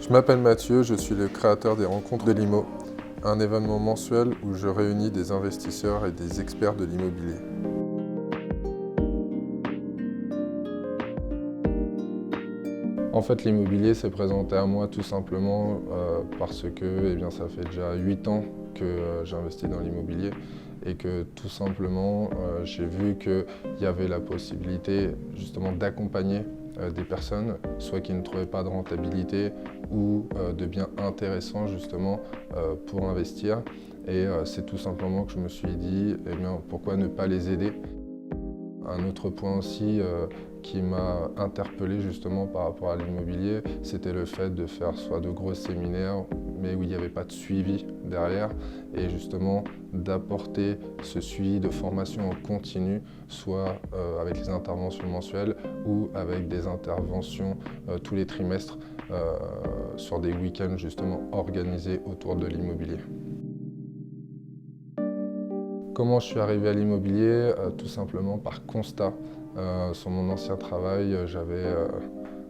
Je m'appelle Mathieu, je suis le créateur des Rencontres de l'IMO, un événement mensuel où je réunis des investisseurs et des experts de l'immobilier. En fait, l'immobilier s'est présenté à moi tout simplement parce que ça fait déjà 8 ans que j'investis dans l'immobilier et que tout simplement j'ai vu qu'il y avait la possibilité justement d'accompagner des personnes, soit qui ne trouvaient pas de rentabilité ou de biens intéressants justement pour investir. Et c'est tout simplement que je me suis dit, pourquoi ne pas les aider ? Un autre point aussi qui m'a interpellé justement par rapport à l'immobilier, c'était le fait de faire soit de gros séminaires, mais où il n'y avait pas de suivi derrière, et justement d'apporter ce suivi de formation en continu, soit avec les interventions mensuelles ou avec des interventions tous les trimestres sur des week-ends justement organisés autour de l'immobilier. Comment je suis arrivé à l'immobilier? Tout simplement par constat. Sur mon ancien travail, j'avais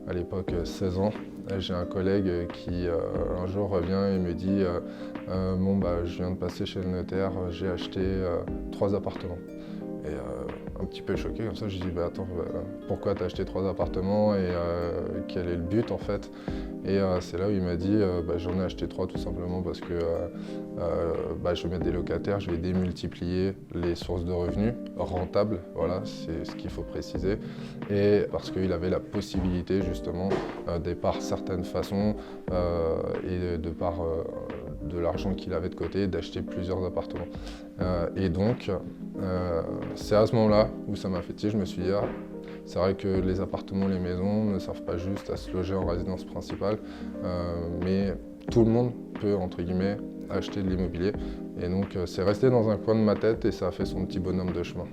à l'époque 16 ans. J'ai un collègue qui un jour revient et me dit je viens de passer chez le notaire, j'ai acheté 3 appartements. Et un petit peu choqué comme ça, je dis attends, pourquoi tu as acheté 3 appartements et quel est le but en fait? Et c'est là où il m'a dit j'en ai acheté 3 tout simplement parce que je vais mettre des locataires, je vais démultiplier les sources de revenus rentables, voilà, c'est ce qu'il faut préciser. Et parce qu'il avait la possibilité justement, de par certaines façons et de par de l'argent qu'il avait de côté, d'acheter plusieurs appartements. Et donc, c'est à ce moment-là où ça m'a fait tilt, je me suis dit c'est vrai que les appartements, les maisons ne servent pas juste à se loger en résidence principale, mais tout le monde peut, entre guillemets, acheter de l'immobilier. Et donc c'est resté dans un coin de ma tête et ça a fait son petit bonhomme de chemin.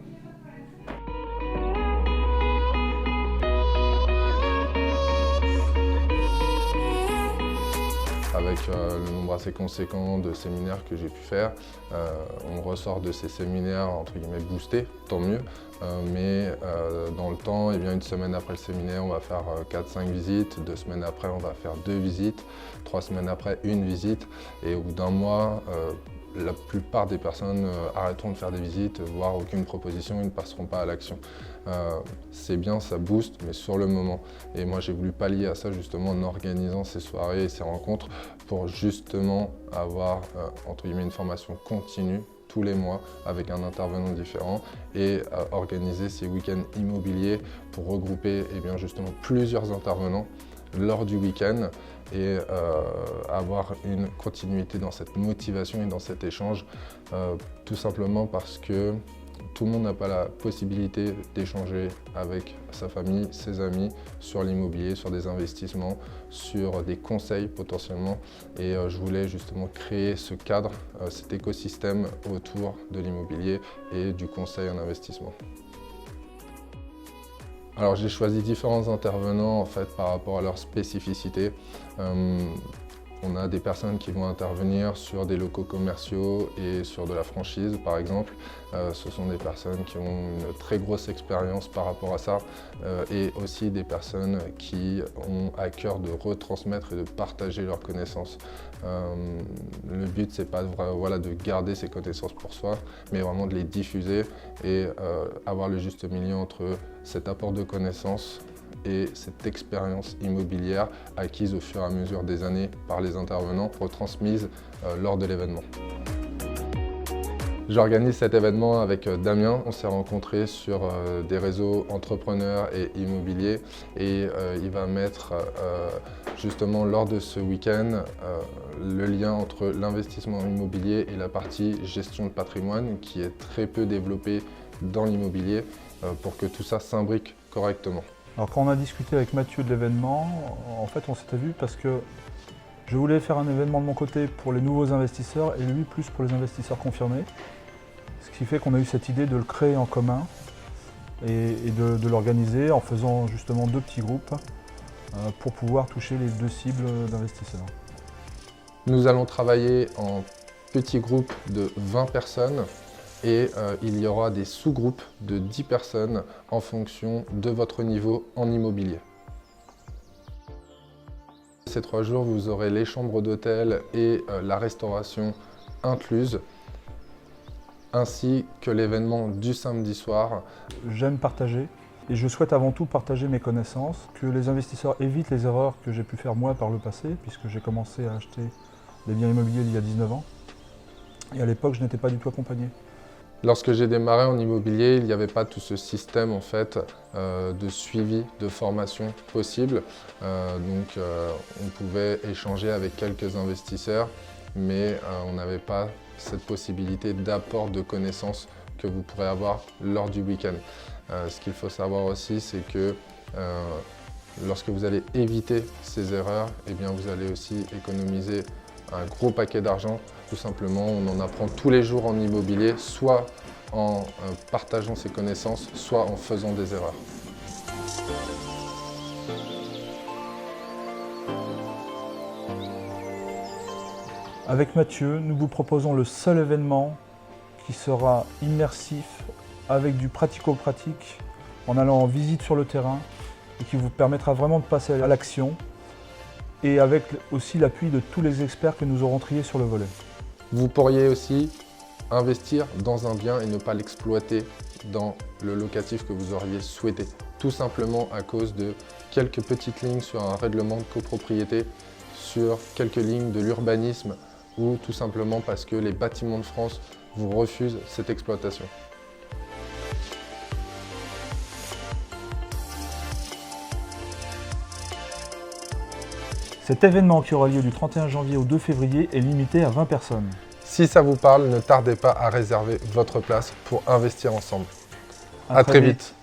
Avec le nombre assez conséquent de séminaires que j'ai pu faire, on ressort de ces séminaires entre guillemets boostés, tant mieux. Mais dans le temps, une semaine après le séminaire, on va faire 4-5 visites, 2 semaines après, on va faire 2 visites, 3 semaines après, 1 visite. Et au bout d'un mois, la plupart des personnes arrêteront de faire des visites, voire aucune proposition, ils ne passeront pas à l'action. C'est bien, ça booste, mais sur le moment. Et moi, j'ai voulu pallier à ça justement en organisant ces soirées et ces rencontres pour justement avoir entre guillemets une formation continue tous les mois avec un intervenant différent et organiser ces week-ends immobiliers pour regrouper justement plusieurs intervenants lors du week-end et avoir une continuité dans cette motivation et dans cet échange, tout simplement parce que tout le monde n'a pas la possibilité d'échanger avec sa famille, ses amis sur l'immobilier, sur des investissements, sur des conseils potentiellement. Et je voulais justement créer ce cadre, cet écosystème autour de l'immobilier et du conseil en investissement. Alors j'ai choisi différents intervenants en fait par rapport à leur spécificité. On a des personnes qui vont intervenir sur des locaux commerciaux et sur de la franchise par exemple. Ce sont des personnes qui ont une très grosse expérience par rapport à ça et aussi des personnes qui ont à cœur de retransmettre et de partager leurs connaissances. Le but c'est pas de garder ces connaissances pour soi, mais vraiment de les diffuser et avoir le juste milieu entre cet apport de connaissances et cette expérience immobilière acquise au fur et à mesure des années par les intervenants, retransmise lors de l'événement. J'organise cet événement avec Damien. On s'est rencontrés sur des réseaux entrepreneurs et immobiliers et il va mettre justement lors de ce week-end le lien entre l'investissement immobilier et la partie gestion de patrimoine qui est très peu développée dans l'immobilier pour que tout ça s'imbrique correctement. Alors quand on a discuté avec Mathieu de l'événement, en fait on s'était vu parce que je voulais faire un événement de mon côté pour les nouveaux investisseurs et lui plus pour les investisseurs confirmés. Ce qui fait qu'on a eu cette idée de le créer en commun et de l'organiser en faisant justement 2 petits groupes pour pouvoir toucher les 2 cibles d'investisseurs. Nous allons travailler en petits groupes de 20 personnes. Et il y aura des sous-groupes de 10 personnes en fonction de votre niveau en immobilier. ces 3 jours, vous aurez les chambres d'hôtel et la restauration incluse, ainsi que l'événement du samedi soir. J'aime partager et je souhaite avant tout partager mes connaissances, que les investisseurs évitent les erreurs que j'ai pu faire moi par le passé, puisque j'ai commencé à acheter des biens immobiliers il y a 19 ans. Et à l'époque, je n'étais pas du tout accompagné. Lorsque j'ai démarré en immobilier, il n'y avait pas tout ce système en fait, de suivi, de formation possible. On pouvait échanger avec quelques investisseurs, mais on n'avait pas cette possibilité d'apport de connaissances que vous pourrez avoir lors du week-end. Ce qu'il faut savoir aussi, c'est que lorsque vous allez éviter ces erreurs, eh bien, vous allez aussi économiser un gros paquet d'argent. Tout simplement, on en apprend tous les jours en immobilier, soit en partageant ses connaissances, soit en faisant des erreurs. Avec Mathieu, nous vous proposons le seul événement qui sera immersif, avec du pratico-pratique, en allant en visite sur le terrain, et qui vous permettra vraiment de passer à l'action, et avec aussi l'appui de tous les experts que nous aurons triés sur le volet. Vous pourriez aussi investir dans un bien et ne pas l'exploiter dans le locatif que vous auriez souhaité. Tout simplement à cause de quelques petites lignes sur un règlement de copropriété, sur quelques lignes de l'urbanisme, ou tout simplement parce que les bâtiments de France vous refusent cette exploitation. Cet événement qui aura lieu du 31 janvier au 2 février est limité à 20 personnes. Si ça vous parle, ne tardez pas à réserver votre place pour investir ensemble. À très vite.